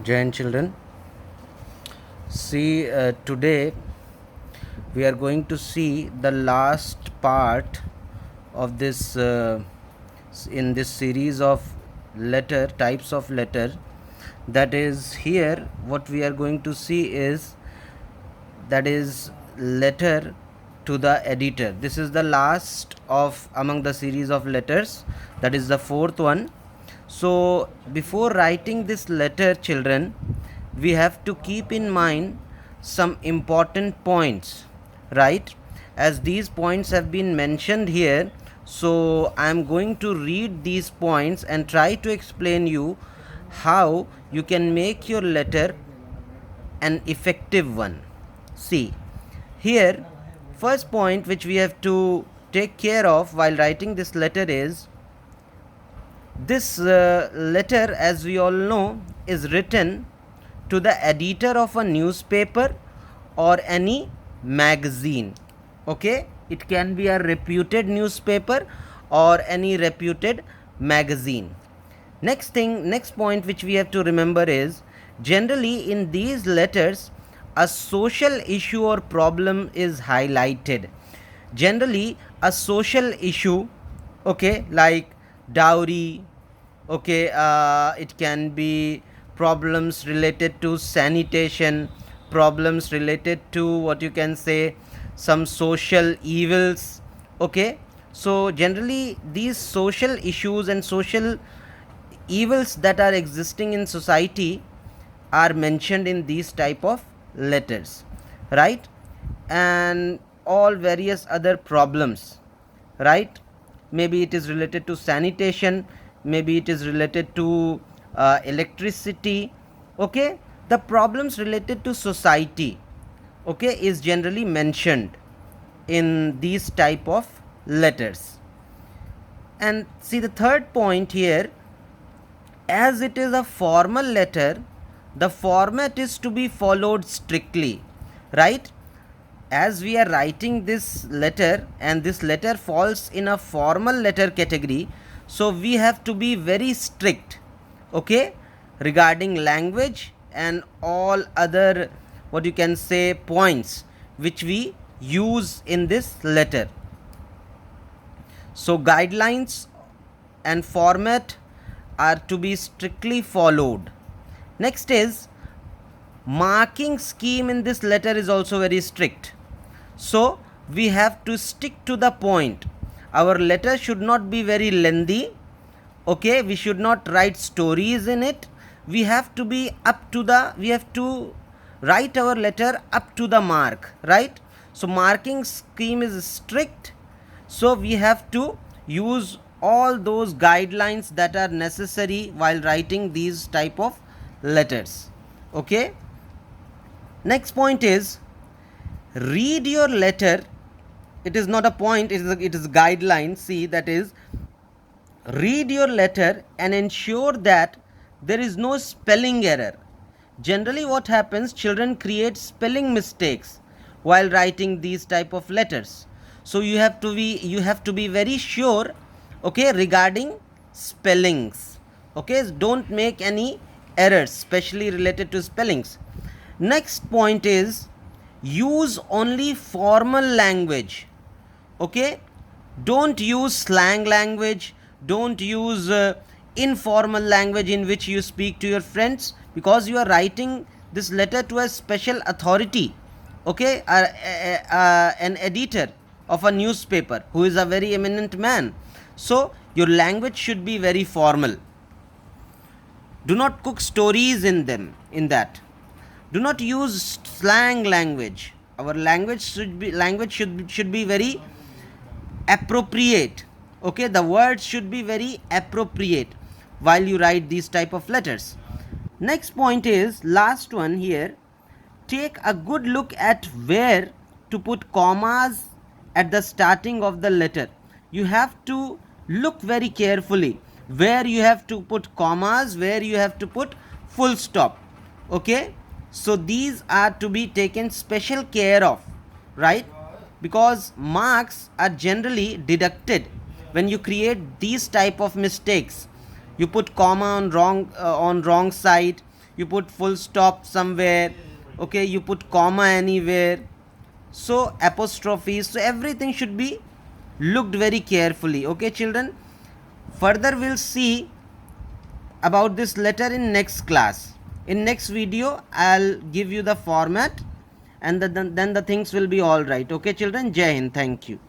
Jain children, see today we are going to see the last part of this in this series of letter types of letter. That is, here what we are going to see is, that is, letter to the editor. This is the last of among the series of letters, that is the fourth one. So before writing this letter, children, we have to keep in mind some important points, right? As these points have been mentioned here, so I am going to read these points and try to explain you how you can make your letter an effective one. See, here, first point which we have to take care of while writing this letter is, this letter, as we all know, is written to the editor of a newspaper or any magazine. Okay, it can be a reputed newspaper or any reputed magazine. Next point which we have to remember is, generally in these letters a social issue or problem is highlighted. Generally a social issue, okay, like dowry, okay, it can be problems related to sanitation, problems related to what you can say some social evils. Okay, so generally these social issues and social evils that are existing in society are mentioned in these type of letters, right? And all various other problems, right? Maybe it is related to sanitation, maybe it is related to electricity. Okay, the problems related to society, okay, is generally mentioned in these type of letters. And see, the third point here, as it is a formal letter, the format is to be followed strictly, right? As we are writing this letter and this letter falls in a formal letter category, so we have to be very strict, okay, regarding language and all other what you can say points which we use in this letter. So guidelines and format are to be strictly followed. Next is, marking scheme in this letter is also very strict. So we have to stick to the point. Our letter should not be very lengthy. Okay, we should not write stories in it. We have to be we have to write our letter up to the mark, right? So marking scheme is strict. So we have to use all those guidelines that are necessary while writing these type of letters. Okay, next point is, read your letter. It is not a point, it is a guideline. See, that is, read your letter and ensure that there is no spelling error. Generally what happens, children create spelling mistakes while writing these type of letters. So you have to be very sure, okay, regarding spellings. Okay, don't make any errors, especially related to spellings. Next point is, use only formal language. Okay, don't use slang language, don't use informal language in which you speak to your friends, because you are writing this letter to a special authority, okay, an editor of a newspaper who is a very eminent man. So your language should be very formal. Do not cook stories in that. Do not use slang language. Our language should be very appropriate. Okay, the words should be very appropriate while you write these type of letters. Next point is, last one here, take a good look at where to put commas at the starting of the letter. You have to look very carefully where you have to put commas, where you have to put full stop. Okay, so these are to be taken special care of, right? Because marks are generally deducted when you create these type of mistakes. You put comma on wrong side, you put full stop somewhere, okay, you put comma anywhere, so apostrophes, so everything should be looked very carefully. Okay children, further we'll see about this letter in next class. In next video I'll give you the format, and then the things will be all right. Okay children, Jai Hind, thank you.